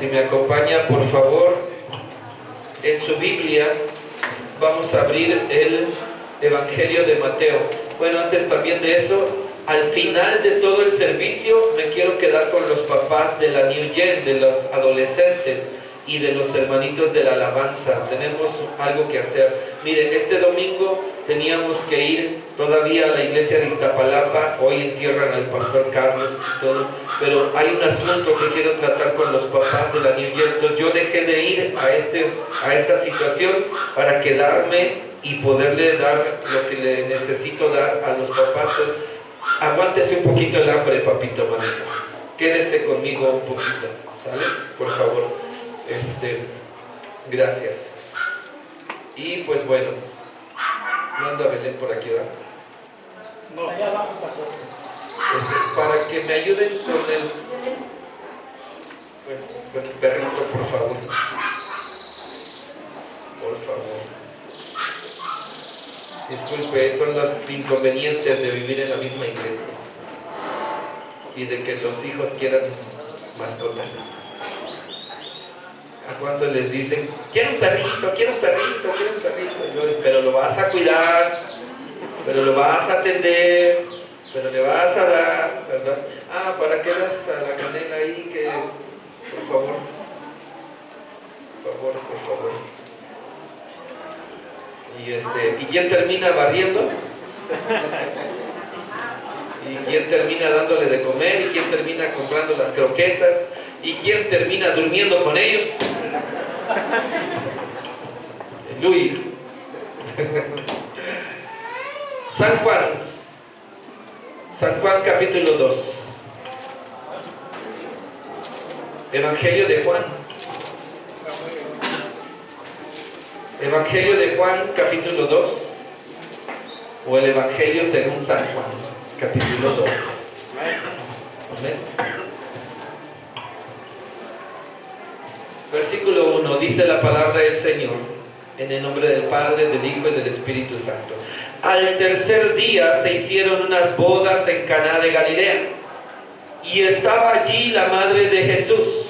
Si me acompaña, por favor, en su Biblia, vamos a abrir el Evangelio de Mateo. Bueno, antes también de eso, al final de todo el servicio, me quiero quedar con los papás de la New Gen, de los adolescentes y de los hermanitos de la alabanza. Tenemos algo que hacer. Miren, este domingo teníamos que ir todavía a la iglesia de Iztapalapa. Hoy entierran al pastor Carlos y todo, pero hay un asunto que quiero tratar con los papás de la New Gen. Entonces yo dejé de ir a esta situación para quedarme y poderle dar lo que le necesito dar a los papás. Entonces, aguántese un poquito el hambre, papito, mamita. Quédese conmigo un poquito, ¿sale? Por favor. Gracias. Y pues bueno, ¿no anda Belén por aquí, verdad? No, allá abajo pasó. Para que me ayuden con el perrito, por favor. Por favor. Disculpe, son los inconvenientes de vivir en la misma iglesia y de que los hijos quieran mascotas. ¿A cuántos les dicen, quiero un perrito, quiero un perrito, quiero un perrito? Y yo les, pero lo vas a cuidar, pero lo vas a atender, pero le vas a dar, ¿verdad? Ah, ¿para qué das a la canela ahí? Que, por favor, por favor, por favor. ¿Y quién termina barriendo? ¿Y quién termina dándole de comer? ¿Y quién termina comprando las croquetas? ¿Y quién termina durmiendo con ellos? Luis. San Juan capítulo 2. Evangelio de Juan. Evangelio de Juan capítulo 2. O el Evangelio según San Juan capítulo 2. Amén. Versículo 1, dice la palabra del Señor, en el nombre del Padre, del Hijo y del Espíritu Santo. Al tercer día se hicieron unas bodas en Caná de Galilea, y estaba allí la madre de Jesús,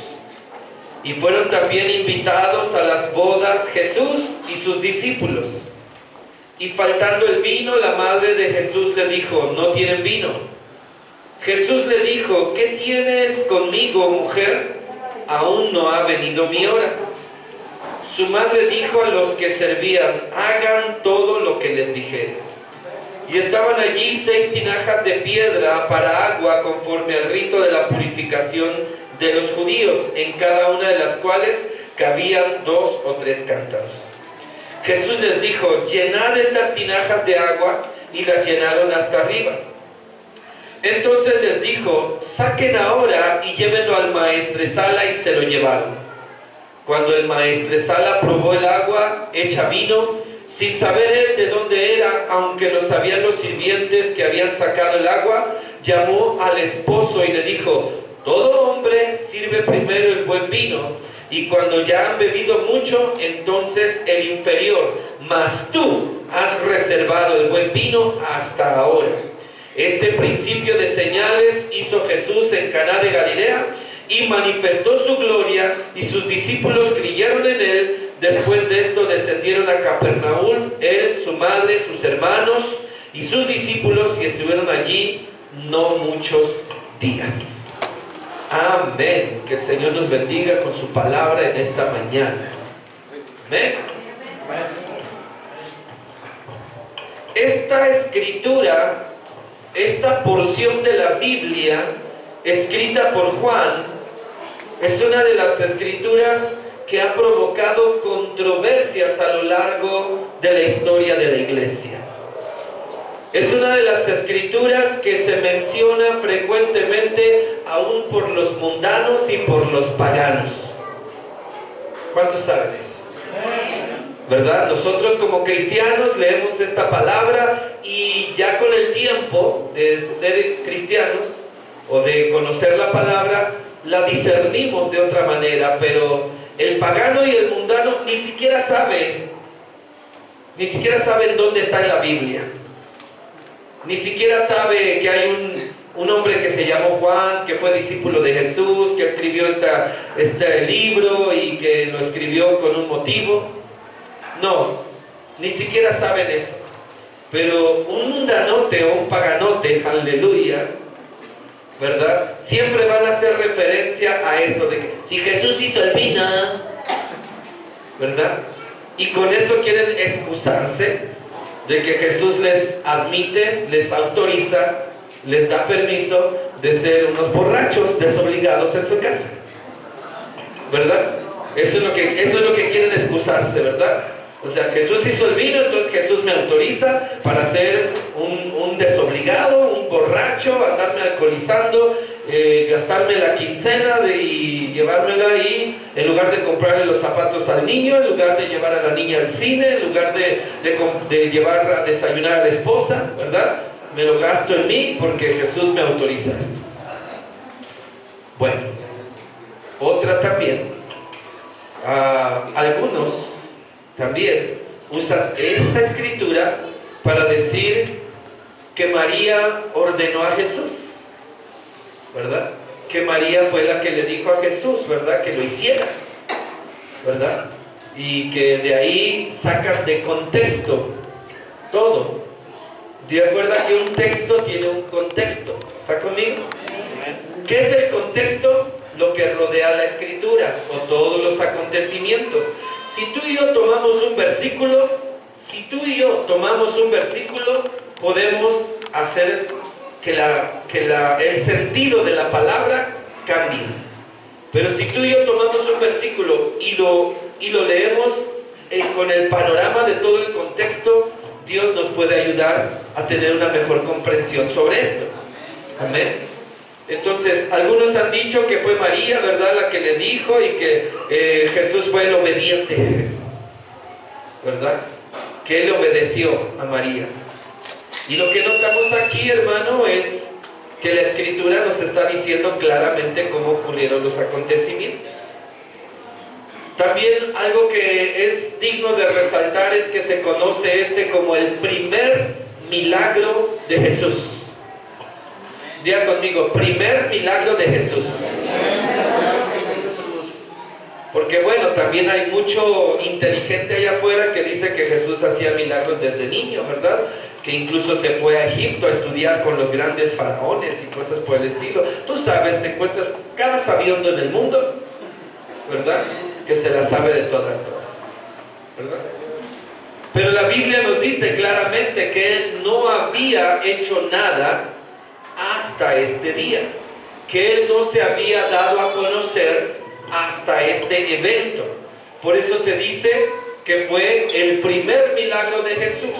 y fueron también invitados a las bodas Jesús y sus discípulos. Y faltando el vino, la madre de Jesús le dijo, no tienen vino. Jesús le dijo, ¿qué tienes conmigo, mujer? Aún no ha venido mi hora. Su madre dijo a los que servían, hagan todo lo que les dijere. Y estaban allí 6 tinajas de piedra para agua conforme al rito de la purificación de los judíos, en cada una de las cuales cabían 2 o 3 cántaros. Jesús les dijo, llenad estas tinajas de agua, y las llenaron hasta arriba. Entonces les dijo, saquen ahora y llévenlo al maestresala, y se lo llevaron. Cuando el maestresala probó el agua hecha vino, sin saber él de dónde era, aunque lo sabían los sirvientes que habían sacado el agua, llamó al esposo y le dijo, todo hombre sirve primero el buen vino, y cuando ya han bebido mucho, entonces el inferior, mas tú has reservado el buen vino hasta ahora. Este principio de señales hizo Jesús en Caná de Galilea y manifestó su gloria, y sus discípulos creyeron en él. Después de esto descendieron a Capernaúm, él, su madre, sus hermanos y sus discípulos, y estuvieron allí no muchos días. Amén. Que el Señor nos bendiga con su palabra en esta mañana. Amén. Esta escritura, esta porción de la Biblia escrita por Juan, es una de las escrituras que ha provocado controversias a lo largo de la historia de la iglesia. Es una de las escrituras que se menciona frecuentemente aún por los mundanos y por los paganos. ¿Cuántos saben eso? ¿Verdad? Nosotros como cristianos leemos esta palabra, y ya con el tiempo de ser cristianos o de conocer la palabra, la discernimos de otra manera, pero el pagano y el mundano ni siquiera saben dónde está en la Biblia. Ni siquiera sabe que hay un hombre que se llamó Juan, que fue discípulo de Jesús, que escribió este libro y que lo escribió con un motivo. No, ni siquiera saben eso. Pero un mundanote o un paganote, aleluya, ¿verdad? Siempre van a hacer referencia a esto de que si Jesús hizo el vino, ¿verdad? Y con eso quieren excusarse de que Jesús les admite, les autoriza, les da permiso de ser unos borrachos desobligados en su casa, ¿verdad? Eso es lo que quieren excusarse, ¿verdad? O sea, Jesús hizo el vino, entonces Jesús me autoriza para ser un desobligado, un borracho, andarme alcoholizando, gastarme la quincena y llevármela ahí, en lugar de comprarle los zapatos al niño, en lugar de llevar a la niña al cine, en lugar de llevar a desayunar a la esposa, ¿verdad? Me lo gasto en mí porque Jesús me autoriza esto. Bueno, otra también, algunos también usan esta escritura para decir que María ordenó a Jesús, ¿verdad? Que María fue la que le dijo a Jesús, ¿verdad? Que lo hiciera, ¿verdad? Y que de ahí sacan de contexto todo. ¿De acuerdo que un texto tiene un contexto? ¿Está conmigo? ¿Qué es el contexto? Lo que rodea la escritura o todos los acontecimientos. Si tú y yo tomamos un versículo, podemos hacer que el sentido de la palabra cambie. Pero si tú y yo tomamos un versículo y lo leemos con el panorama de todo el contexto, Dios nos puede ayudar a tener una mejor comprensión sobre esto. Amén. Entonces, algunos han dicho que fue María, ¿verdad?, la que le dijo, y que Jesús fue el obediente, ¿verdad? Que él obedeció a María. Y lo que notamos aquí, hermano, es que la Escritura nos está diciendo claramente cómo ocurrieron los acontecimientos. También algo que es digno de resaltar es que se conoce como el primer milagro de Jesús. Diga conmigo, primer milagro de Jesús. Porque bueno, también hay mucho inteligente allá afuera que dice que Jesús hacía milagros desde niño, ¿verdad? Que incluso se fue a Egipto a estudiar con los grandes faraones y cosas por el estilo. Tú sabes, te encuentras cada sabiondo en el mundo, ¿verdad? Que se la sabe de todas, ¿verdad? Pero la Biblia nos dice claramente que Él no había hecho nada hasta este día, que Él no se había dado a conocer hasta este evento. Por eso se dice que fue el primer milagro de Jesús.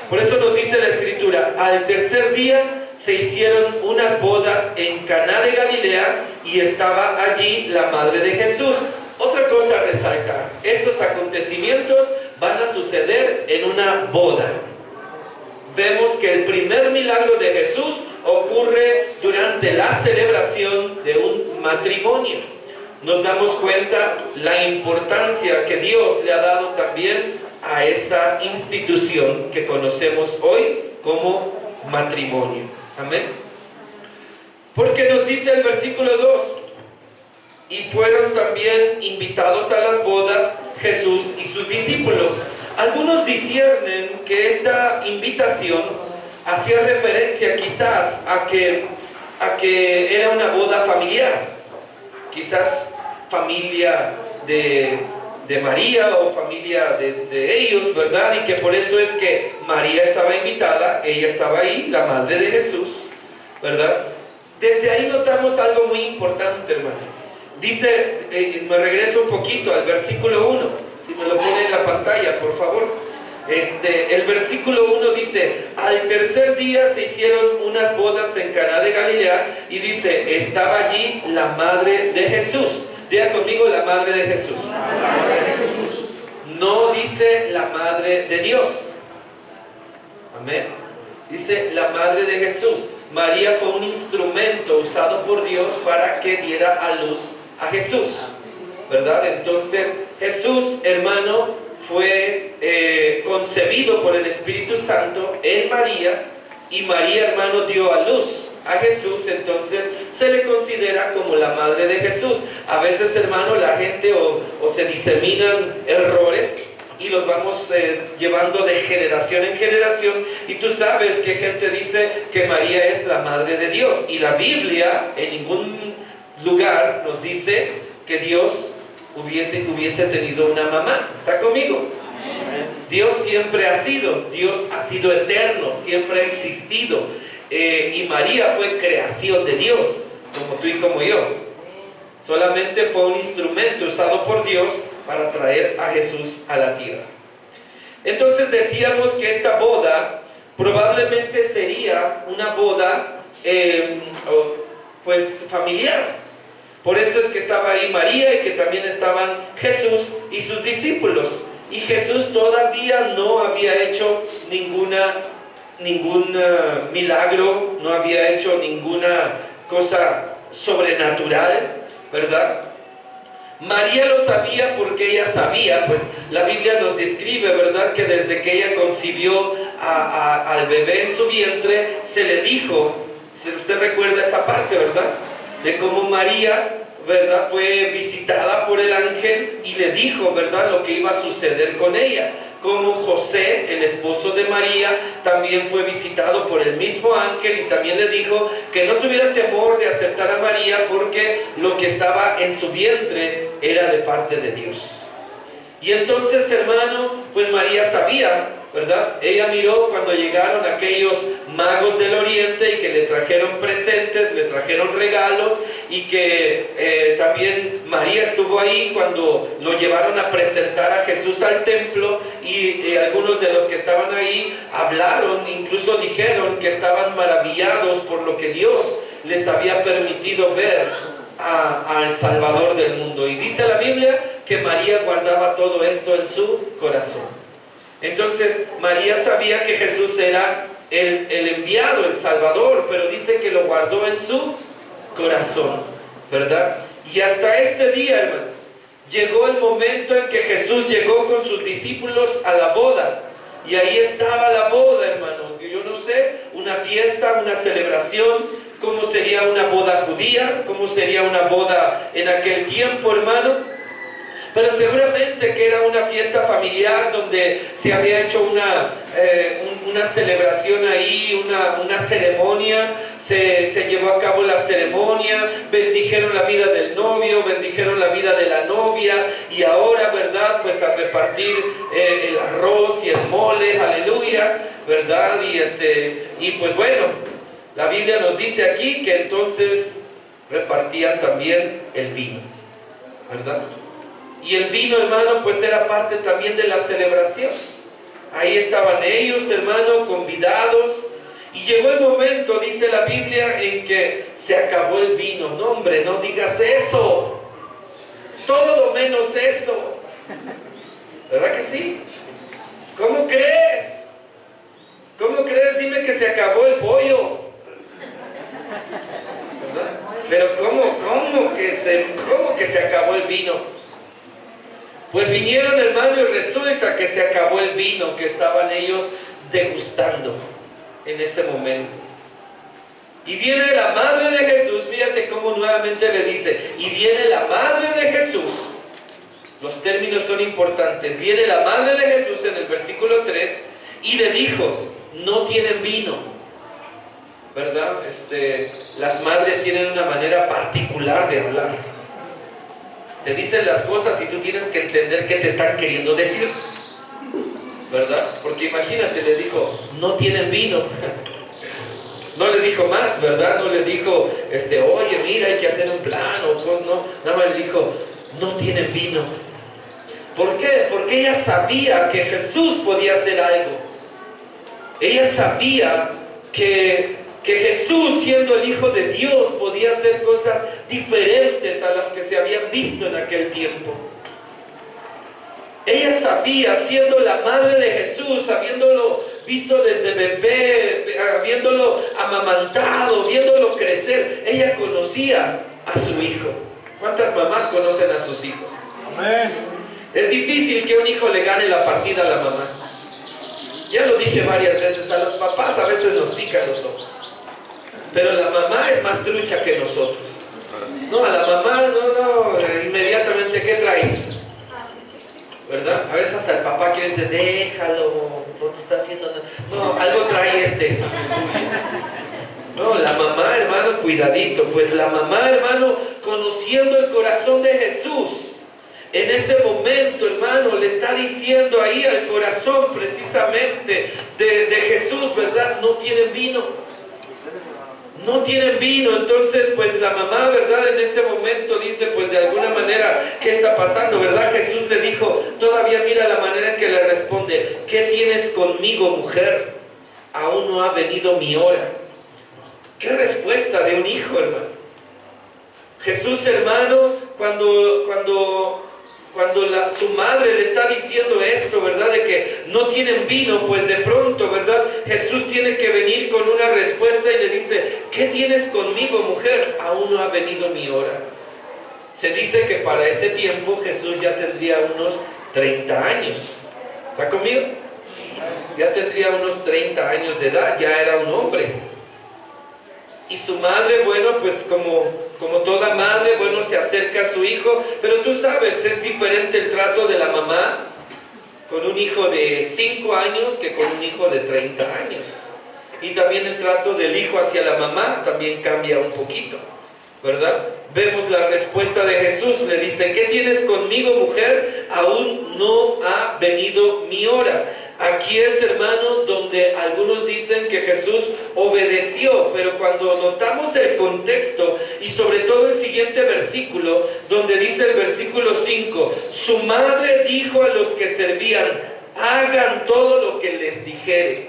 Por eso nos dice la Escritura, al tercer día se hicieron unas bodas en Caná de Galilea y estaba allí la madre de Jesús. Otra cosa a resaltar, estos acontecimientos van a suceder en una boda. Vemos que el primer milagro de Jesús ocurre durante la celebración de un matrimonio. Nos damos cuenta la importancia que Dios le ha dado también a esa institución que conocemos hoy como matrimonio. Amén. Porque nos dice el versículo 2, y fueron también invitados a las bodas Jesús y sus discípulos. Algunos disciernen que esta invitación hacía referencia quizás a que era una boda familiar, quizás familia de María o familia de ellos, ¿verdad? Y que por eso es que María estaba invitada, ella estaba ahí, la madre de Jesús, ¿verdad? Desde ahí notamos algo muy importante, hermano. Dice, me regreso un poquito al versículo 1, si me lo pone en la pantalla, por favor. El versículo 1 dice, al tercer día se hicieron unas bodas en Caná de Galilea, y dice, estaba allí la madre de Jesús. Diga conmigo, la madre de Jesús. No dice la madre de Dios. Amén. Dice la madre de Jesús. María fue un instrumento usado por Dios para que diera a luz a Jesús, ¿verdad? Entonces Jesús, hermano, fue concebido por el Espíritu Santo en María, y María, hermano, dio a luz a Jesús, entonces se le considera como la madre de Jesús. A veces, hermano, la gente o se diseminan errores y los vamos llevando de generación en generación, y tú sabes que gente dice que María es la madre de Dios, y la Biblia en ningún lugar nos dice que Dios hubiese tenido una mamá. ¿Está conmigo? Dios siempre ha sido, Dios ha sido eterno, siempre ha existido, y María fue creación de Dios, como tú y como yo. Solamente fue un instrumento usado por Dios para traer a Jesús a la tierra. Entonces decíamos que esta boda probablemente sería una boda pues familiar. Por eso es que estaba ahí María y que también estaban Jesús y sus discípulos. Y Jesús todavía no había hecho ningún milagro, no había hecho ninguna cosa sobrenatural, ¿verdad? María lo sabía porque ella sabía, pues la Biblia nos describe, ¿verdad?, que desde que ella concibió al bebé en su vientre, se le dijo, usted recuerda esa parte, ¿verdad?, de cómo María, ¿verdad?, fue visitada por el ángel y le dijo, ¿verdad?, lo que iba a suceder con ella. Como José, el esposo de María, también fue visitado por el mismo ángel y también le dijo que no tuviera temor de aceptar a María porque lo que estaba en su vientre era de parte de Dios. Y entonces, hermano, pues María sabía, ¿verdad? Ella miró cuando llegaron aquellos magos del oriente y que le trajeron presentes, le trajeron regalos, y que también María estuvo ahí cuando lo llevaron a presentar a Jesús al templo, y algunos de los que estaban ahí hablaron, incluso dijeron que estaban maravillados por lo que Dios les había permitido ver al Salvador del mundo. Y dice la Biblia que María guardaba todo esto en su corazón. Entonces María sabía que Jesús era el enviado, el Salvador, pero dice que lo guardó en su corazón, ¿verdad? Y hasta este día, hermano, llegó el momento en que Jesús llegó con sus discípulos a la boda, y ahí estaba la boda, hermano. Yo no sé, una fiesta, una celebración, cómo sería una boda judía, cómo sería una boda en aquel tiempo, hermano. Pero seguramente que era una fiesta familiar donde se había hecho una celebración ahí, una ceremonia. Se llevó a cabo la ceremonia, bendijeron la vida del novio, bendijeron la vida de la novia, y ahora, ¿verdad?, pues a repartir el arroz y el mole, aleluya, ¿verdad? Y pues bueno, la Biblia nos dice aquí que entonces repartían también el vino, ¿verdad? Y el vino, hermano, pues era parte también de la celebración. Ahí estaban ellos, hermano, convidados. Y llegó el momento, dice la Biblia, en que se acabó el vino. No, hombre, no digas eso. Todo menos eso. ¿Verdad que sí? ¿Cómo crees? ¿Cómo crees? Dime que se acabó el pollo. ¿Verdad? Pero ¿cómo que se acabó el vino? Pues vinieron, hermano, y resulta que se acabó el vino que estaban ellos degustando en ese momento. Y viene la madre de Jesús, fíjate cómo nuevamente le dice, y viene la madre de Jesús. Los términos son importantes. Viene la madre de Jesús en el versículo 3 y le dijo, no tienen vino, ¿verdad? Las madres tienen una manera particular de hablar. Te dicen las cosas y tú tienes que entender qué te están queriendo decir, ¿verdad? Porque imagínate, le dijo, no tienen vino. No le dijo más, ¿verdad? No le dijo, oye, mira, hay que hacer un plan, no. Nada más le dijo, no tienen vino. ¿Por qué? Porque ella sabía que Jesús podía hacer algo. Ella sabía que Jesús, siendo el Hijo de Dios, podía hacer cosas diferentes a las que se habían visto en aquel tiempo. Ella sabía, siendo la madre de Jesús, habiéndolo visto desde bebé, habiéndolo amamantado, viéndolo crecer, ella conocía a su hijo. ¿Cuántas mamás conocen a sus hijos? Amén. Es difícil que un hijo le gane la partida a la mamá. Ya lo dije varias veces, a los papás a veces nos pican los ojos. Pero la mamá es más trucha que nosotros. No, a la mamá, inmediatamente, ¿qué traes? ¿Verdad? A veces hasta el papá quiere decir, déjalo, no te está haciendo nada. No, algo trae este. No, la mamá, hermano, cuidadito. Pues la mamá, hermano, conociendo el corazón de Jesús, en ese momento, hermano, le está diciendo ahí al corazón precisamente de Jesús, ¿verdad? No tienen vino. No tienen vino. Entonces, pues la mamá, ¿verdad? En ese momento dice, pues de alguna manera, ¿qué está pasando, verdad? Jesús le dijo, todavía mira la manera en que le responde, ¿qué tienes conmigo, mujer? Aún no ha venido mi hora. ¿Qué respuesta de un hijo, hermano? Jesús, hermano, cuando su madre le está diciendo esto, ¿verdad? De que no tienen vino, pues de pronto, ¿verdad? Jesús tiene que venir con una respuesta y le dice, ¿qué tienes conmigo, mujer? Aún no ha venido mi hora. Se dice que para ese tiempo Jesús ya tendría unos 30 años. ¿Está conmigo? Ya tendría unos 30 años de edad, ya era un hombre. Y su madre, bueno, pues como toda madre, bueno, se acerca a su hijo, pero tú sabes, es diferente el trato de la mamá con un hijo de 5 años que con un hijo de 30 años. Y también el trato del hijo hacia la mamá también cambia un poquito, ¿verdad? Vemos la respuesta de Jesús, le dice, ¿qué tienes conmigo, mujer? Aún no ha venido mi hora. Aquí es, hermano, donde algunos dicen que Jesús obedeció, pero cuando notamos el contexto y sobre todo el siguiente versículo, donde dice el versículo 5, su madre dijo a los que servían, hagan todo lo que les dijere.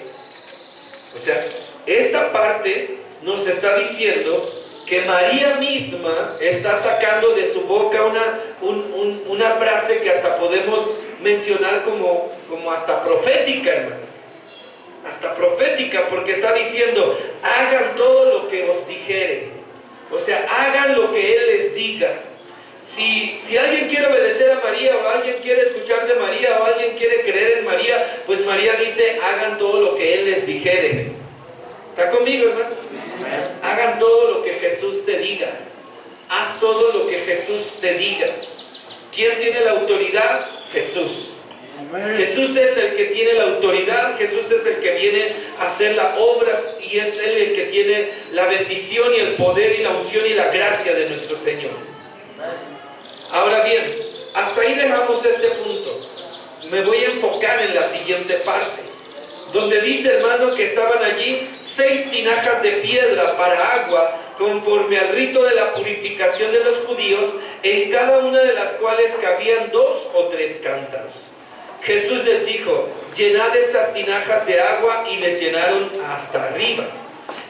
O sea, esta parte nos está diciendo que María misma está sacando de su boca una frase que hasta podemos mencionar como hasta profética, hermano. Hasta profética, porque está diciendo, hagan todo lo que os dijere. O sea, hagan lo que Él les diga. Si alguien quiere obedecer a María, o alguien quiere escuchar de María, o alguien quiere creer en María, pues María dice, hagan todo lo que Él les dijere. ¿Está conmigo, hermano? Hagan todo lo que Jesús te diga. Haz todo lo que Jesús te diga. ¿Quién tiene la autoridad? Jesús. Amén. Jesús es el que tiene la autoridad. Jesús es el que viene a hacer las obras y es Él el que tiene la bendición y el poder y la unción y la gracia de nuestro Señor. Ahora bien, hasta ahí dejamos este punto. Me voy a enfocar en la siguiente parte, donde dice, hermano, que estaban allí 6 tinajas de piedra para agua, conforme al rito de la purificación de los judíos, en cada una de las cuales cabían 2 o 3 cántaros. Jesús les dijo, llenad estas tinajas de agua, y les llenaron hasta arriba.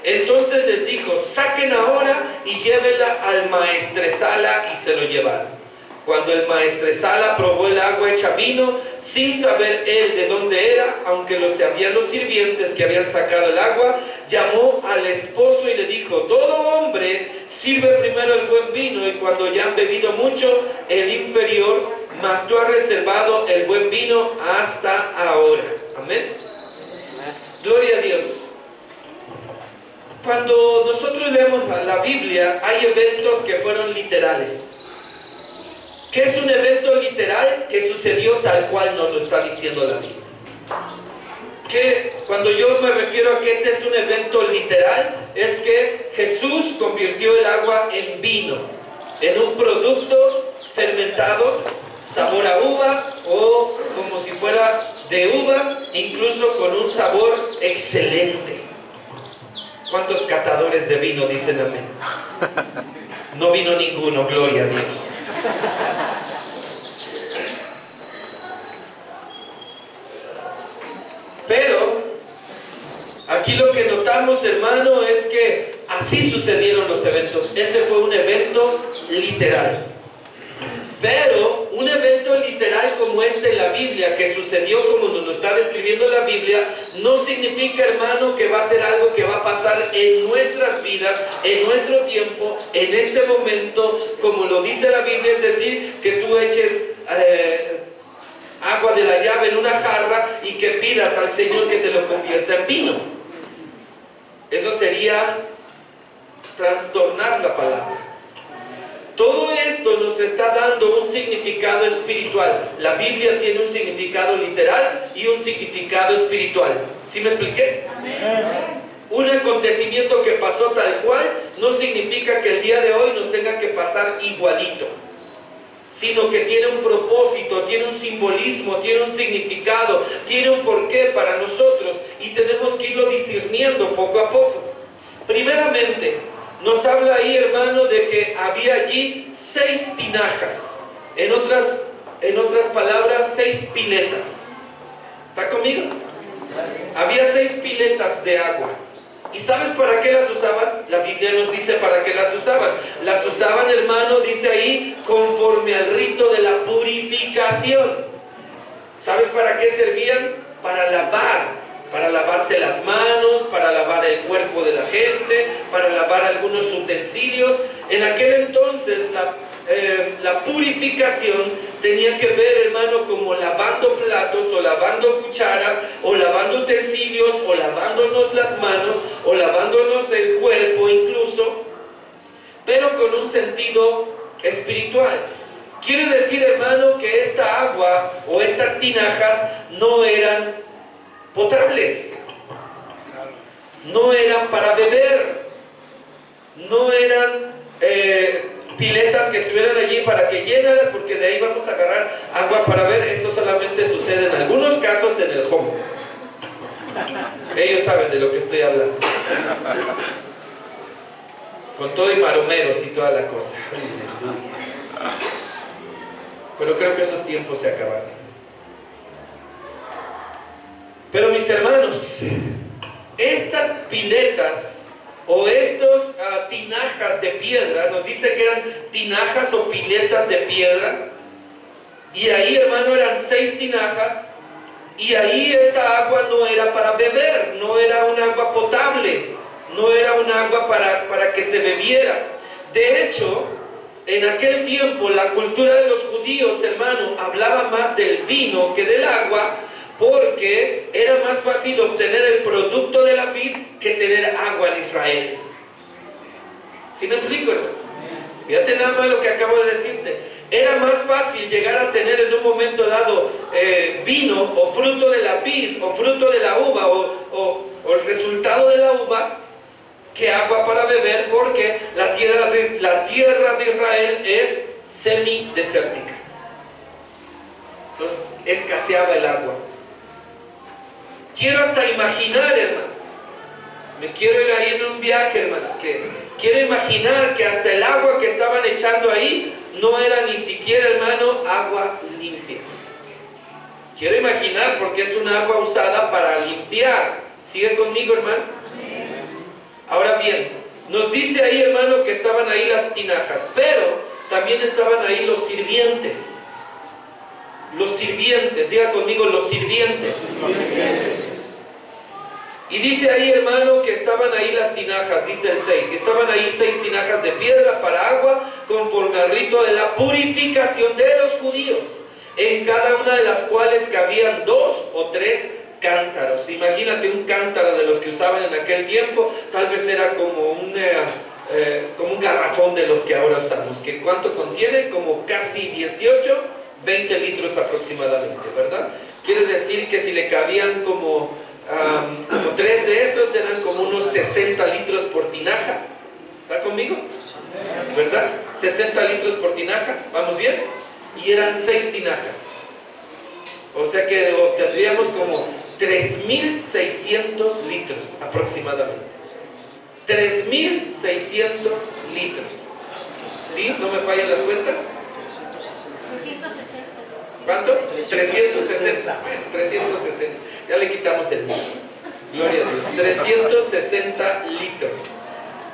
Entonces les dijo, saquen ahora y llévenla al maestresala, y se lo llevaron. Cuando el maestresala probó el agua hecha vino, sin saber él de dónde era, aunque lo sabían los sirvientes que habían sacado el agua, llamó al esposo y le dijo, todo hombre sirve primero el buen vino, y cuando ya han bebido mucho, el inferior, mas tú has reservado el buen vino hasta ahora. Amén. Gloria a Dios. Cuando nosotros leemos la Biblia, hay eventos que fueron literales. ¿Qué es un evento literal? Que sucedió tal cual nos lo está diciendo la Biblia. Que cuando yo me refiero a que este es un evento literal, es que Jesús convirtió el agua en vino, en un producto fermentado, sabor a uva, o como si fuera de uva, incluso con un sabor excelente. ¿Cuántos catadores de vino dicen amén? No vino ninguno, gloria a Dios. Pero aquí lo que notamos, hermano, es que así sucedieron los eventos. Ese fue un evento literal. Pero un evento literal como este en la Biblia, que sucedió como nos lo está describiendo la Biblia, no significa, hermano, que va a ser algo que va a pasar en nuestras vidas, en nuestro tiempo, en este momento, como lo dice la Biblia, es decir, que tú eches agua de la llave en una jarra y que pidas al Señor que te lo convierta en vino. Eso sería trastornar la palabra. Todo esto nos está dando un significado espiritual. La Biblia tiene un significado literal y un significado espiritual. ¿Sí me expliqué? Amén. Un acontecimiento que pasó tal cual no significa que el día de hoy nos tenga que pasar igualito, sino que tiene un propósito, tiene un simbolismo, tiene un significado, tiene un porqué para nosotros y tenemos que irlo discerniendo poco a poco. Primeramente, nos habla ahí, hermano, de que había allí 6 tinajas, en otras palabras, 6 piletas. ¿Está conmigo? Había 6 piletas de agua. ¿Y sabes para qué las usaban? La Biblia nos dice para qué las usaban. Las usaban, hermano, dice ahí, conforme al rito de la purificación. ¿Sabes para qué servían? Para lavarse las manos, para lavar el cuerpo de la gente, para lavar algunos utensilios. En aquel entonces la purificación tenía que ver, hermano, como lavando platos o lavando cucharas o lavando utensilios o lavándonos las manos o lavándonos el cuerpo incluso, pero con un sentido espiritual. Quiere decir, hermano, que esta agua o estas tinajas no eran potables, no eran para beber, no eran piletas que estuvieran allí para que llenaras, porque de ahí vamos a agarrar agua para beber. Eso solamente sucede en algunos casos en el home. Ellos saben de lo que estoy hablando, con todo y maromeros y toda la cosa. Pero creo que esos tiempos se acabaron. Pero mis hermanos, estas piletas o estos tinajas de piedra, nos dice que eran tinajas o piletas de piedra, y ahí, hermano, eran 6 tinajas, y ahí esta agua no era para beber, no era un agua potable, no era un agua para que se bebiera. De hecho, en aquel tiempo la cultura de los judíos, hermano, hablaba más del vino que del agua, porque era más fácil obtener el producto de la vid que tener agua en Israel. ¿Sí me explico, hermano? Fíjate nada más lo que acabo de decirte. Era más fácil llegar a tener en un momento dado vino o fruto de la vid o fruto de la uva o el resultado de la uva que agua para beber, porque la tierra de Israel es semidesértica. Entonces escaseaba el agua. Quiero hasta imaginar, hermano, me quiero ir ahí en un viaje, hermano, que quiero imaginar que hasta el agua que estaban echando ahí no era ni siquiera, hermano, agua limpia. Quiero imaginar, porque es un agua usada para limpiar. ¿Sigue conmigo, hermano? Ahora bien, nos dice ahí, hermano, que estaban ahí las tinajas, pero también estaban ahí los sirvientes. Los sirvientes, diga conmigo, los sirvientes. Y dice ahí, hermano, que estaban ahí las tinajas, dice el 6, y estaban ahí 6 tinajas de piedra para agua, conforme al rito de la purificación de los judíos, en cada una de las cuales cabían 2 o 3 cántaros. Imagínate un cántaro de los que usaban en aquel tiempo, tal vez era como un garrafón de los que ahora usamos, que ¿cuánto contiene? Como casi 20 litros aproximadamente, ¿verdad? Quiere decir que si le cabían como 3 de esos, eran como unos 60 litros por tinaja. ¿Está conmigo? ¿Verdad? 60 litros por tinaja, ¿vamos bien? Y eran 6 tinajas. O sea que tendríamos como 3.600 litros aproximadamente. 3.600 litros. ¿Sí? ¿No me fallan las cuentas? 360. ¿Cuánto? 360. 360. Ya le quitamos el mil. Gloria a Dios. 360 litros.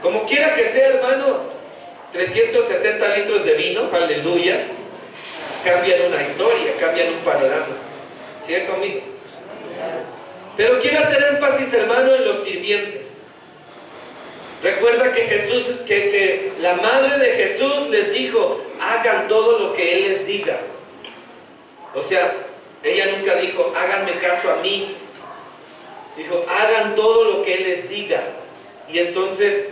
Como quiera que sea, hermano, 360 litros de vino, aleluya, cambian una historia, cambian un panorama. ¿Sigue conmigo? Pero quiero hacer énfasis, hermano, en los sirvientes. Recuerda que Jesús, que la madre de Jesús les dijo, hagan todo lo que Él les diga. O sea, ella nunca dijo, háganme caso a mí. Dijo, hagan todo lo que Él les diga. Y entonces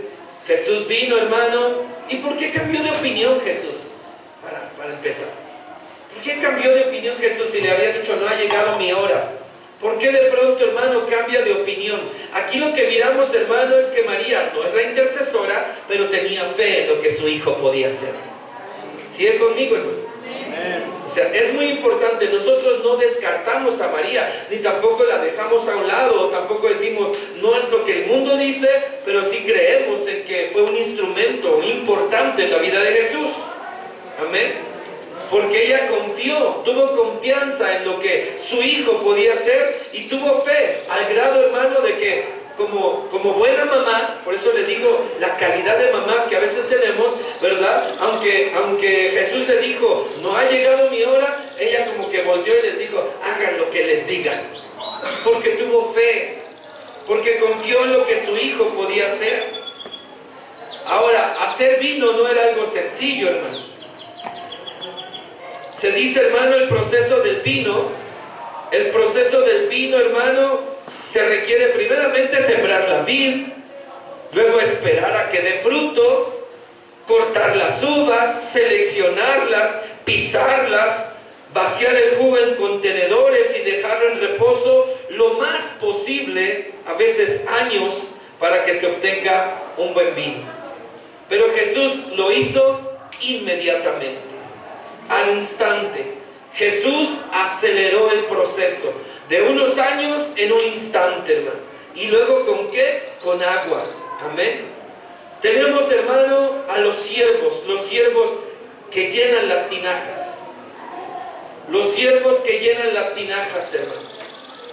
Jesús vino, hermano. ¿Y por qué cambió de opinión Jesús? Para empezar. ¿Por qué cambió de opinión Jesús si le había dicho no ha llegado mi hora? ¿Por qué de pronto, hermano, cambia de opinión? Aquí lo que miramos, hermano, es que María no es la intercesora, pero tenía fe en lo que su hijo podía hacer. ¿Sigue conmigo, hermano? O sea, es muy importante. Nosotros no descartamos a María, ni tampoco la dejamos a un lado, o tampoco decimos, no es lo que el mundo dice, pero sí creemos en que fue un instrumento importante en la vida de Jesús. Amén. Porque ella confió, tuvo confianza en lo que su hijo podía hacer y tuvo fe, al grado, hermano, de que como buena mamá, por eso le digo la calidad de mamás que a veces tenemos, ¿verdad? Aunque Jesús le dijo, no ha llegado mi hora, ella como que volteó y les dijo, hagan lo que les digan. Porque tuvo fe, porque confió en lo que su hijo podía hacer. Ahora, hacer vino no era algo sencillo, hermano. Se dice, hermano, el proceso del vino, hermano, se requiere primeramente sembrar la vid, luego esperar a que dé fruto, cortar las uvas, seleccionarlas, pisarlas, vaciar el jugo en contenedores y dejarlo en reposo lo más posible, a veces años, para que se obtenga un buen vino. Pero Jesús lo hizo inmediatamente. Al instante. Jesús aceleró el proceso de unos años en un instante, hermano. ¿Y luego con qué? Con agua. Amén. Tenemos, hermano, a los siervos que llenan las tinajas. Los siervos que llenan las tinajas, hermano.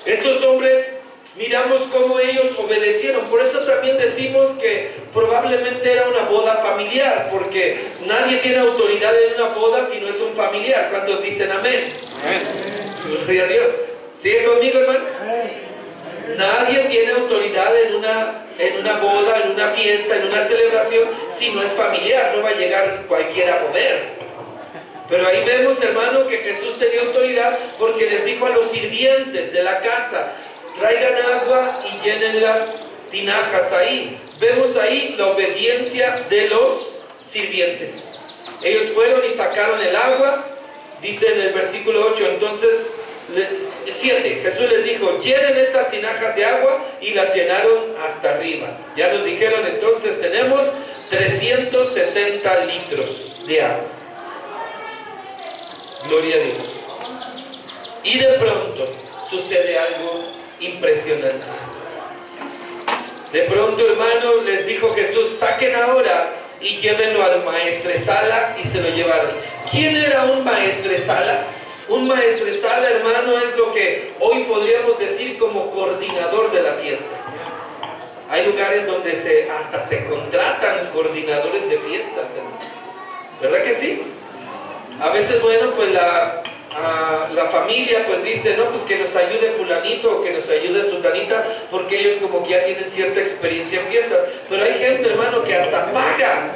Estos hombres, miramos cómo ellos obedecieron. Por eso también decimos que probablemente era una boda familiar, porque nadie tiene autoridad en una boda si no es un familiar. ¿Cuántos dicen amén? Amén. Gloria a Dios. ¿Sigue conmigo, hermano? Nadie tiene autoridad en una boda, en una fiesta, en una celebración, si no es familiar. No va a llegar cualquiera a mover. Pero ahí vemos, hermano, que Jesús tenía autoridad porque les dijo a los sirvientes de la casa, traigan agua y llenen las tinajas ahí. Vemos ahí la obediencia de los sirvientes. Ellos fueron y sacaron el agua. Dice en el versículo 8, entonces 7, Jesús les dijo, llenen estas tinajas de agua, y las llenaron hasta arriba. Ya nos dijeron, entonces tenemos 360 litros de agua. Gloria a Dios. Y de pronto sucede algo impresionante. De pronto, hermano, les dijo Jesús, saquen ahora y llévenlo al maestresala, y se lo llevaron. ¿Quién era un maestresala? Un maestresala, hermano, es lo que hoy podríamos decir como coordinador de la fiesta. Hay lugares donde hasta se contratan coordinadores de fiestas, hermano. ¿Verdad que sí? A veces, bueno, pues la familia pues dice, no, pues que nos ayude fulanito o que nos ayude sutanita, porque ellos como que ya tienen cierta experiencia en fiestas. Pero hay gente, hermano, que hasta paga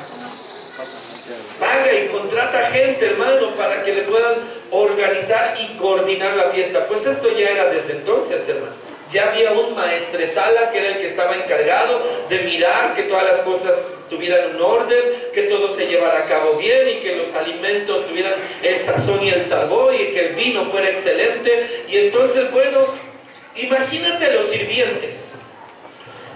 y contrata gente, hermano, para que le puedan organizar y coordinar la fiesta. Pues esto ya era desde entonces, hermano. Ya había un maestresala que era el que estaba encargado de mirar que todas las cosas tuvieran un orden, que todo se llevara a cabo bien y que los alimentos tuvieran el sazón y el sabor y que el vino fuera excelente. Y entonces, bueno, imagínate los sirvientes.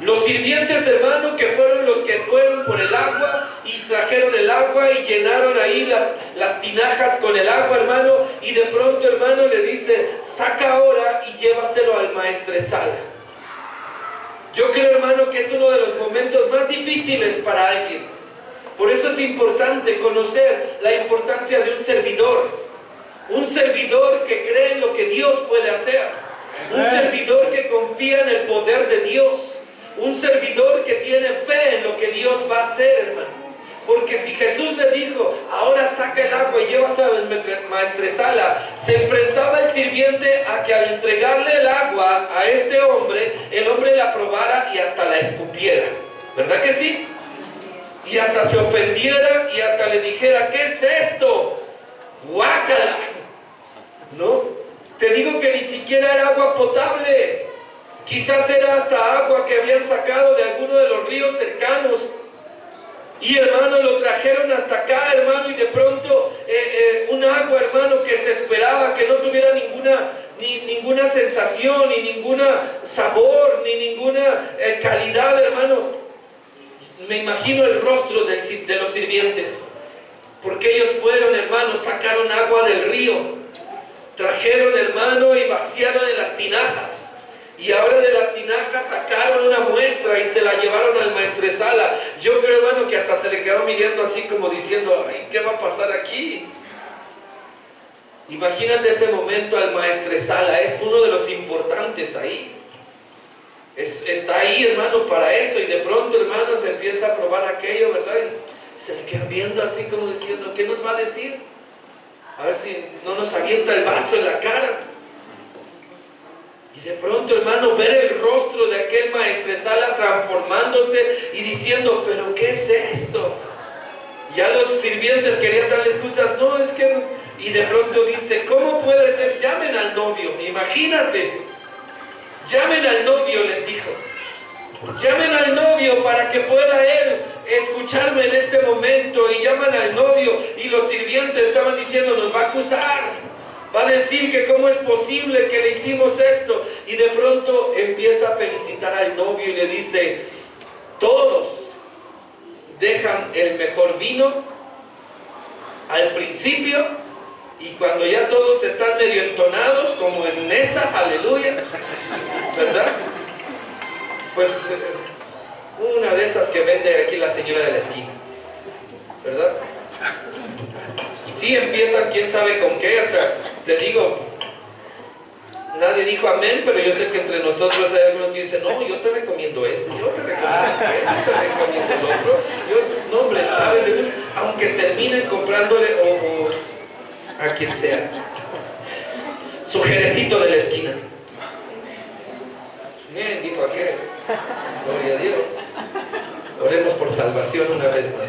Los sirvientes, hermano, que fueron los que fueron por el agua y trajeron el agua y llenaron ahí las tinajas con el agua, hermano, y de pronto, hermano, le dice, saca ahora y llévaselo al maestresala. Yo creo, hermano, que es uno de los momentos más difíciles para alguien. Por eso es importante conocer la importancia de un servidor que cree en lo que Dios puede hacer, un servidor que confía en el poder de Dios, un servidor que tiene fe en lo que Dios va a hacer, hermano. Porque si Jesús le dijo, ahora saca el agua y llévasela al maestresala, se enfrentaba el sirviente a que al entregarle el agua a este hombre, el hombre la probara y hasta la escupiera. ¿Verdad que sí? Y hasta se ofendiera y hasta le dijera, ¿qué es esto? ¡Guácala! ¿No? Te digo que ni siquiera era agua potable. Quizás era hasta agua que habían sacado de alguno de los ríos cercanos. Y hermano, lo trajeron hasta acá, hermano, y de pronto un agua, hermano, que se esperaba que no tuviera ninguna sensación, ni ninguna sabor, ni ninguna calidad, hermano. Me imagino el rostro de los sirvientes, porque ellos fueron, hermano, sacaron agua del río, trajeron, hermano, y vaciaron en las tinajas. Y ahora de las tinajas sacaron una muestra y se la llevaron al maestresala. Yo creo, hermano, que hasta se le quedó mirando así como diciendo, ay, ¿qué va a pasar aquí? Imagínate ese momento al maestresala, es uno de los importantes ahí. Está ahí, hermano, para eso. Y de pronto, hermano, se empieza a probar aquello, ¿verdad? Y se le queda viendo así como diciendo, ¿qué nos va a decir? A ver si no nos avienta el vaso en la cara. Y de pronto, hermano, ver el rostro de aquel maestresala transformándose y diciendo, ¿pero qué es esto? Ya los sirvientes querían darle excusas, no, es que... Y de pronto dice, ¿cómo puede ser? Llamen al novio, imagínate. Llamen al novio, les dijo. Llamen al novio para que pueda él escucharme en este momento. Y llaman al novio y los sirvientes estaban diciendo, nos va a acusar. Va a decir que cómo es posible que le hicimos esto. Y de pronto empieza a felicitar al novio y le dice, todos dejan el mejor vino al principio, y cuando ya todos están medio entonados, como en esa, aleluya, ¿verdad? Pues una de esas que vende aquí la señora de la esquina, ¿verdad? Sí empiezan, quién sabe con qué, hasta te digo, nadie dijo amén, pero yo sé que entre nosotros hay algunos que dicen, no, yo te recomiendo esto, yo te recomiendo esto, yo te recomiendo el otro. No, hombre, saben de gusto, aunque terminen comprándole o a quien sea su jerecito de la esquina. Bien, dijo aquel. Gloria a Dios. Oremos por salvación una vez más.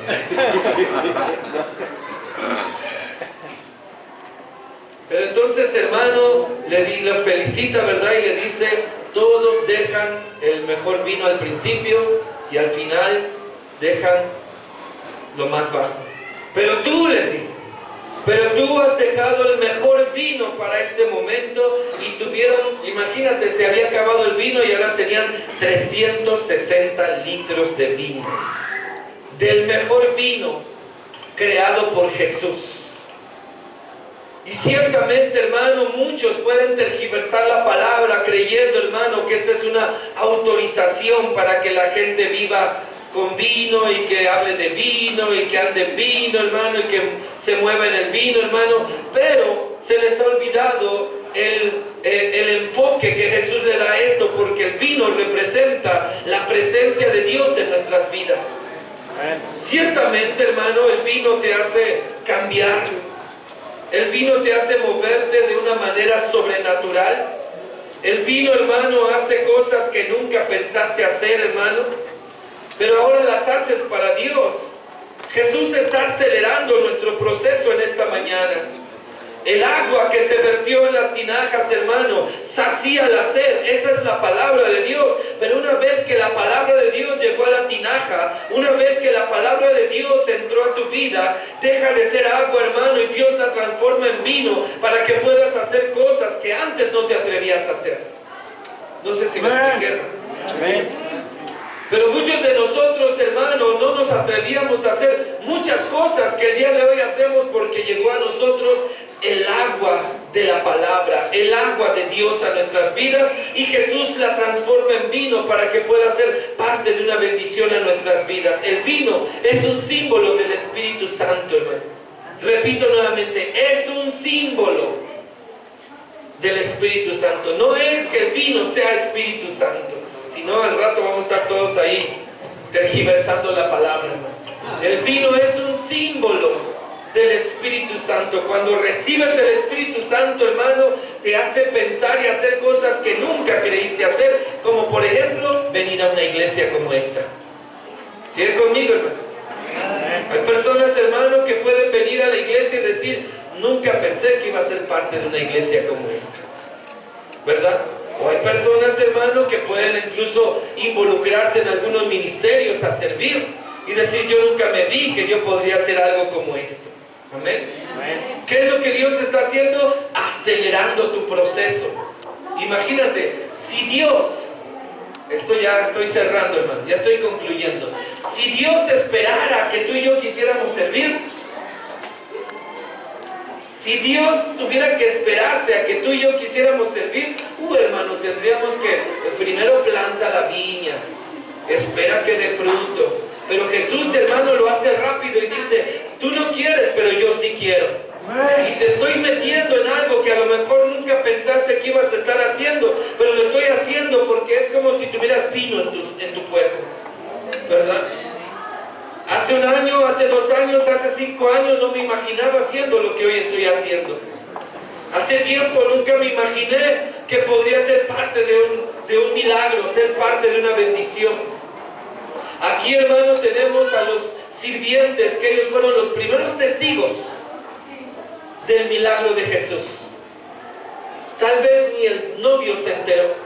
Pero entonces, hermano, le felicita, ¿verdad? Y le dice, todos dejan el mejor vino al principio y al final dejan lo más bajo. Pero tú, les dice, pero tú has dejado el mejor vino para este momento. Y tuvieron, imagínate, se había acabado el vino y ahora tenían 360 litros de vino. Del mejor vino creado por Jesús. Y ciertamente, hermano, muchos pueden tergiversar la palabra creyendo, hermano, que esta es una autorización para que la gente viva con vino y que hable de vino y que ande en vino, hermano, y que se mueva en el vino, hermano. Pero se les ha olvidado el enfoque que Jesús le da a esto, porque el vino representa la presencia de Dios en nuestras vidas. Ciertamente, hermano, el vino te hace cambiar. El vino te hace moverte de una manera sobrenatural. El vino, hermano, hace cosas que nunca pensaste hacer, hermano, pero ahora las haces para Dios. Jesús está acelerando nuestro proceso en esta mañana. El agua que se vertió en las tinajas, hermano, sacía la sed. Esa es la palabra de Dios. Pero una vez que la palabra de Dios llegó a la tinaja, una vez que la palabra de Dios entró a tu vida, deja de ser agua, hermano, y Dios la transforma en vino para que puedas hacer cosas que antes no te atrevías a hacer. No sé si me expliqué. Pero muchos de nosotros, hermanos, no nos atrevíamos a hacer muchas cosas que el día de hoy hacemos porque llegó a nosotros el agua de la palabra, el agua de Dios a nuestras vidas, y Jesús la transforma en vino para que pueda ser parte de una bendición a nuestras vidas. El vino es un símbolo del Espíritu Santo, hermano. Repito nuevamente, es un símbolo del Espíritu Santo. No es que el vino sea Espíritu Santo, sino al rato vamos a estar todos ahí tergiversando la palabra, hermano. El vino es un símbolo del Espíritu Santo. Cuando recibes el Espíritu Santo, hermano, te hace pensar y hacer cosas que nunca creíste hacer, como por ejemplo venir a una iglesia como esta. ¿Sigue conmigo, hermano? Hay personas, hermano, que pueden venir a la iglesia y decir, nunca pensé que iba a ser parte de una iglesia como esta, ¿verdad? O hay personas, hermano, que pueden incluso involucrarse en algunos ministerios a servir, y decir, yo nunca me vi que yo podría hacer algo como esto. Amén. ¿Qué es lo que Dios está haciendo? Acelerando tu proceso. Imagínate, si Dios, esto ya estoy cerrando, hermano, ya estoy concluyendo. Si Dios esperara que tú y yo quisiéramos servir, si Dios tuviera que esperarse a que tú y yo quisiéramos servir, hermano, tendríamos que primero planta la viña, espera que dé fruto. Pero Jesús, hermano, lo hace rápido y dice, tú no quieres, pero yo sí quiero. Y te estoy metiendo en algo que a lo mejor nunca pensaste que ibas a estar haciendo, pero lo estoy haciendo porque es como si tuvieras vino en tu cuerpo, ¿verdad? Hace un año, hace 2 años, hace 5 años no me imaginaba haciendo lo que hoy estoy haciendo. Hace tiempo nunca me imaginé que podría ser parte de un milagro, ser parte de una bendición. Aquí, hermano, tenemos a los sirvientes, que ellos fueron los primeros testigos del milagro de Jesús. Tal vez ni el novio se enteró.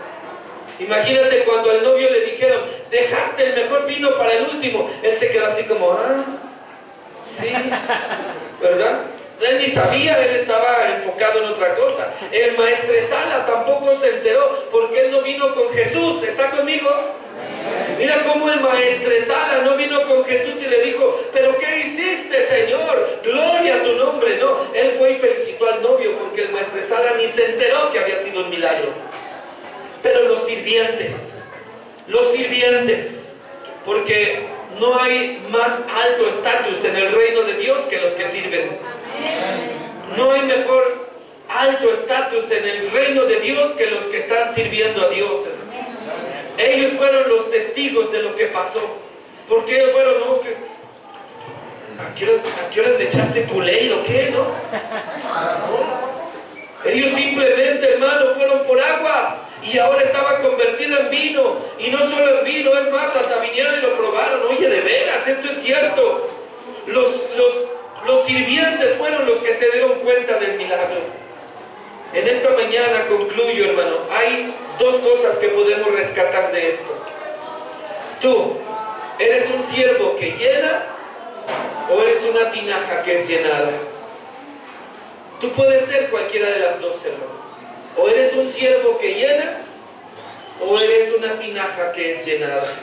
Imagínate cuando al novio le dijeron, dejaste el mejor vino para el último. Él se quedó así como, sí, ¿verdad? Él ni sabía, él estaba enfocado en otra cosa. El maestresala tampoco se enteró porque él no vino con Jesús. ¿Está conmigo? Mira cómo el maestresala no vino con Jesús y le dijo, ¿pero qué hiciste, Señor? Gloria a tu nombre. No, él fue y felicitó al novio porque el maestresala ni se enteró que había sido un milagro. Pero los sirvientes, porque no hay más alto estatus en el reino de Dios que los que sirven. No hay mejor alto estatus en el reino de Dios que los que están sirviendo a Dios. Ellos fueron los testigos de lo que pasó. Porque ellos fueron, ¿no? ¿A qué horas le echaste tu ley o qué, no? Ellos simplemente, hermano, fueron por agua y ahora estaba convertido en vino. Y no solo en vino, es más, hasta vinieron y lo probaron. Oye, de veras, esto es cierto. Los sirvientes fueron los que se dieron cuenta del milagro. En esta mañana concluyo, hermano. Hay 2 cosas que podemos rescatar de esto. Tú, ¿eres un siervo que llena o eres una tinaja que es llenada? Tú puedes ser cualquiera de las dos, hermano. O eres un siervo que llena o eres una tinaja que es llenada.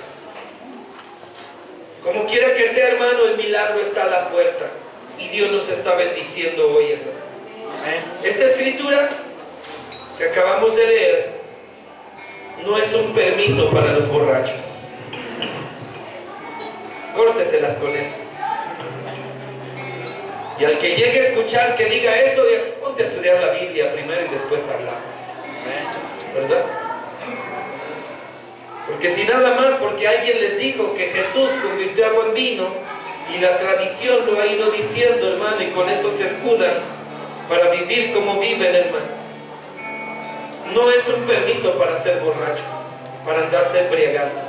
Como quiera que sea, hermano, el milagro está a la puerta y Dios nos está bendiciendo hoy, hermano. Esta escritura que acabamos de leer no es un permiso para los borrachos. Córteselas con eso. Y al que llegue a escuchar que diga eso, diga, ponte a estudiar la Biblia primero y después hablamos. ¿Verdad? Porque si nada más porque alguien les dijo que Jesús convirtió agua en vino y la tradición lo ha ido diciendo, hermano, y con eso se escudan para vivir como viven, hermano. No es un permiso para ser borracho, para andarse embriagando.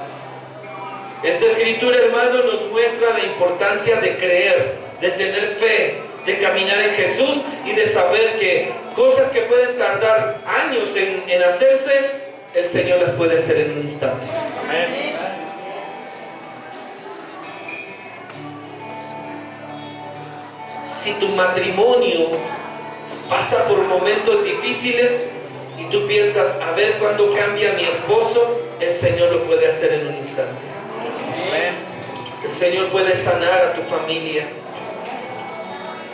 Esta escritura, hermano, nos muestra la importancia de creer, de tener fe, de caminar en Jesús y de saber que cosas que pueden tardar años en hacerse, el Señor las puede hacer en un instante. Amén. Si tu matrimonio pasa por momentos difíciles y tú piensas, a ver cuándo cambia mi esposo, el Señor lo puede hacer en un instante. Amén. El Señor puede sanar a tu familia.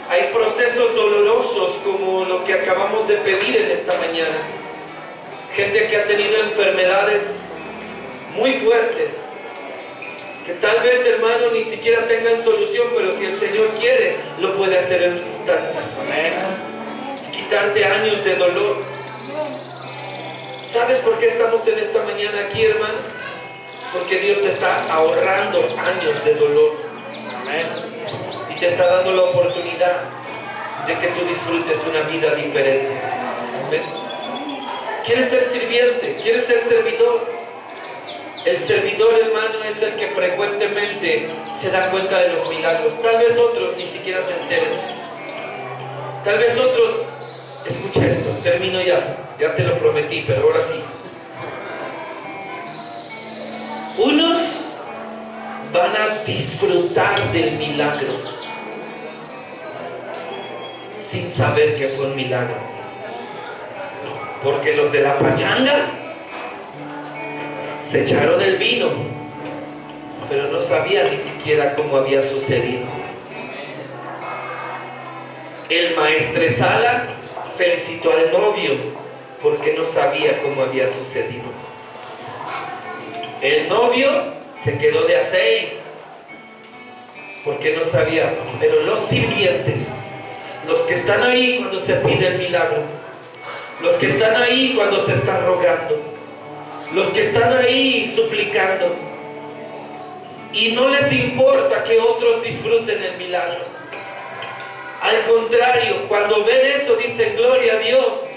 Hay procesos dolorosos como lo que acabamos de pedir en esta mañana. Gente que ha tenido enfermedades muy fuertes, que tal vez, hermano, ni siquiera tengan solución, pero si el Señor quiere, lo puede hacer en un instante. Amén. Quitarte años de dolor. ¿Sabes por qué estamos en esta mañana aquí, hermano? Porque Dios te está ahorrando años de dolor. Amén. Y te está dando la oportunidad de que tú disfrutes una vida diferente. Amén. ¿Quieres ser sirviente? ¿Quieres ser servidor? El servidor, hermano, es el que frecuentemente se da cuenta de los milagros. Tal vez otros ni siquiera se enteren. Tal vez otros, escucha esto, termino ya te lo prometí, pero ahora sí. Unos van a disfrutar del milagro sin saber que fue un milagro. Porque los de la pachanga se echaron el vino, pero no sabían ni siquiera cómo había sucedido. El maestresala felicitó al novio porque no sabía cómo había sucedido. El novio se quedó de a 6 porque no sabía. Pero los sirvientes, los que están ahí cuando se pide el milagro, los que están ahí cuando se está rogando, los que están ahí suplicando, y no les importa que otros disfruten el milagro. Al contrario, cuando ven eso dicen gloria a Dios.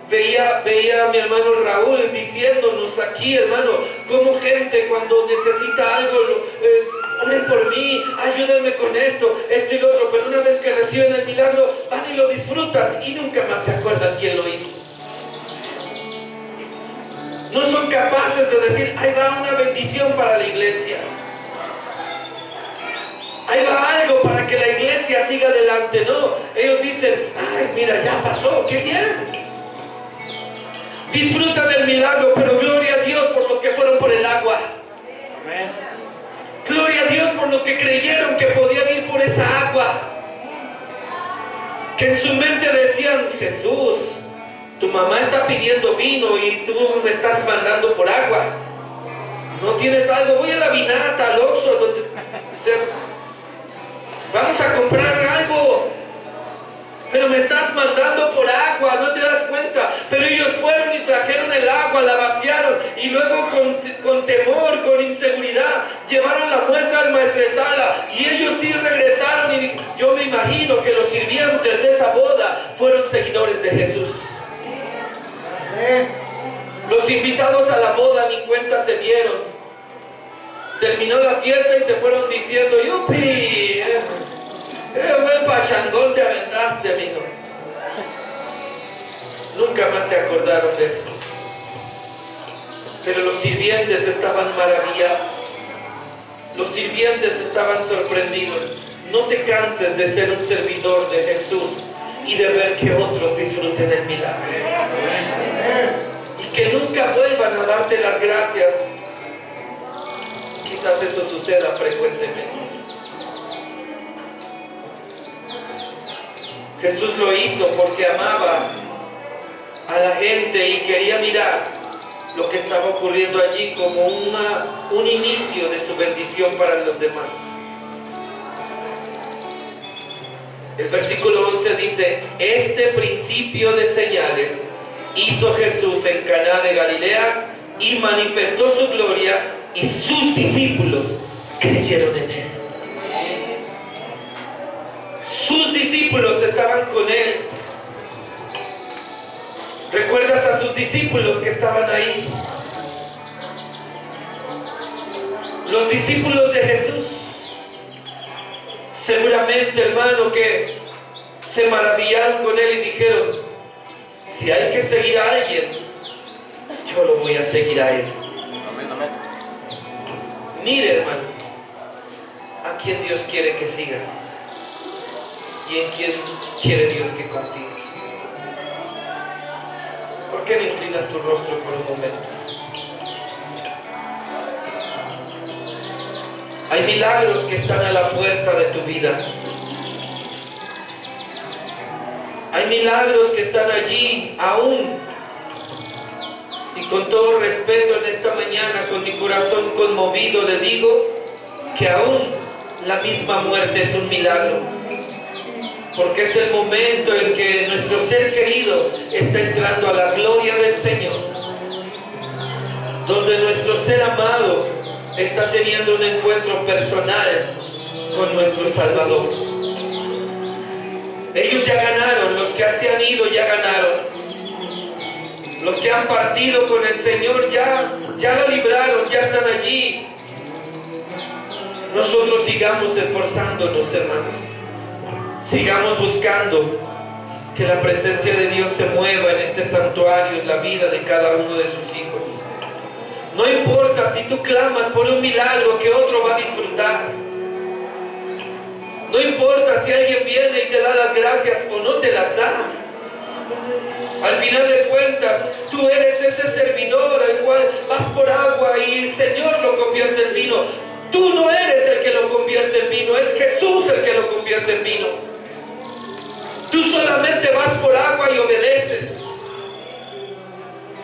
Veía a mi hermano Raúl diciéndonos aquí, hermano, como gente cuando necesita algo, oren por mí, ayúdenme con esto y lo otro, pero una vez que reciben el milagro, van y lo disfrutan y nunca más se acuerdan quién lo hizo. No son capaces de decir, ahí va una bendición para la iglesia. Ahí va algo para que la iglesia siga adelante. No, ellos dicen, ay, mira, ya pasó, qué bien. Disfrutan el milagro, pero gloria a Dios por los que fueron por el agua. Amén. Gloria a Dios por los que creyeron que podían ir por esa agua. Que en su mente decían, Jesús, tu mamá está pidiendo vino y tú me estás mandando por agua. ¿No tienes algo? Voy a la Vinata, al Oxxo, donde vamos a comprar algo. Pero me estás mandando por agua, no te das cuenta. Pero ellos fueron y trajeron el agua, la vaciaron y luego con temor, con inseguridad, llevaron la muestra al maestresala y ellos sí regresaron. Y yo me imagino que los sirvientes de esa boda fueron seguidores de Jesús. Los invitados a la boda ni cuenta se dieron. Terminó la fiesta y se fueron diciendo, ¡yupi! Buen pachangón te aventaste, amigo. Nunca más se acordaron de eso. Pero los sirvientes estaban maravillados. Los sirvientes estaban sorprendidos. No te canses de ser un servidor de Jesús y de ver que otros disfruten el milagro. Y que nunca vuelvan a darte las gracias. Quizás eso suceda frecuentemente. Jesús lo hizo porque amaba a la gente y quería mirar lo que estaba ocurriendo allí como un inicio de su bendición para los demás. El versículo 11 dice, este principio de señales hizo Jesús en Caná de Galilea y manifestó su gloria y sus discípulos creyeron en él. Sus discípulos estaban con él. ¿Recuerdas a sus discípulos que estaban ahí? Los discípulos de Jesús. Seguramente, hermano, que se maravillaron con él y dijeron, si hay que seguir a alguien, yo lo voy a seguir a él. Amén, amén. Mire, hermano, a quién Dios quiere que sigas. ¿Y en quién quiere Dios que confíes? ¿Por qué no inclinas tu rostro por un momento? Hay milagros que están a la puerta de tu vida. Hay milagros que están allí aún. Y con todo respeto en esta mañana, con mi corazón conmovido, le digo que aún la misma muerte es un milagro. Porque es el momento en que nuestro ser querido está entrando a la gloria del Señor. Donde nuestro ser amado está teniendo un encuentro personal con nuestro Salvador. Ellos ya ganaron, los que se han ido ya ganaron. Los que han partido con el Señor ya lo libraron, ya están allí. Nosotros sigamos esforzándonos, hermanos. Sigamos buscando que la presencia de Dios se mueva en este santuario, en la vida de cada uno de sus hijos. No importa si tú clamas por un milagro que otro va a disfrutar. No importa si alguien viene y te da las gracias o no te las da. Al final de cuentas, tú eres ese servidor al cual vas por agua y el Señor lo convierte en vino. Tú no eres el que lo convierte en vino, es Jesús el que lo convierte en vino. Tú solamente vas por agua y obedeces.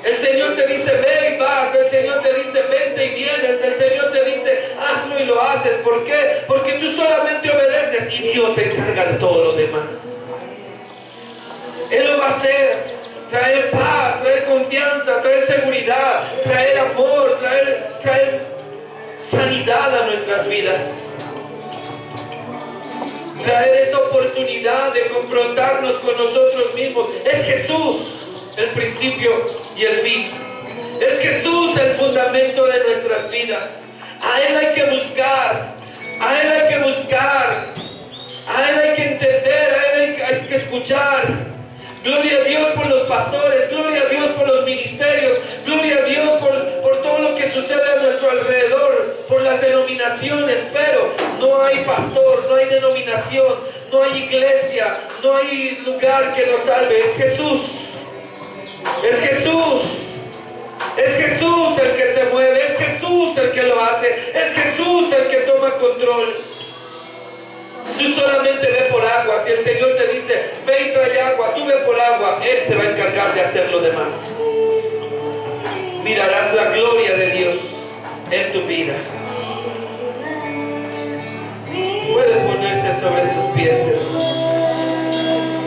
El Señor te dice, ve y vas. El Señor te dice, vente y vienes. El Señor te dice, hazlo y lo haces. ¿Por qué? Porque tú solamente obedeces y Dios se encarga de todo lo demás. Él lo va a hacer. Traer paz, traer confianza, traer seguridad, traer amor, traer sanidad a nuestras vidas. Traer esa oportunidad de confrontarnos con nosotros mismos. Es Jesús el principio y el fin. Es Jesús el fundamento de nuestras vidas. A Él hay que buscar. A Él hay que buscar. A Él hay que entender. A Él hay que escuchar. Gloria a Dios por los pastores. Gloria a Dios por los ministerios. Gloria a Dios por todo lo que sucede a nuestro alrededor. Por las denominaciones. Pero no hay pastor, no hay denominación, no hay iglesia, no hay lugar que nos salve. Es Jesús. Es Jesús. Es Jesús el que se mueve. Es Jesús el que lo hace. Es Jesús el que toma control. Tú solamente ve por agua. Si el Señor te dice, ve y trae agua, tú ve por agua, Él se va a encargar de hacer lo demás.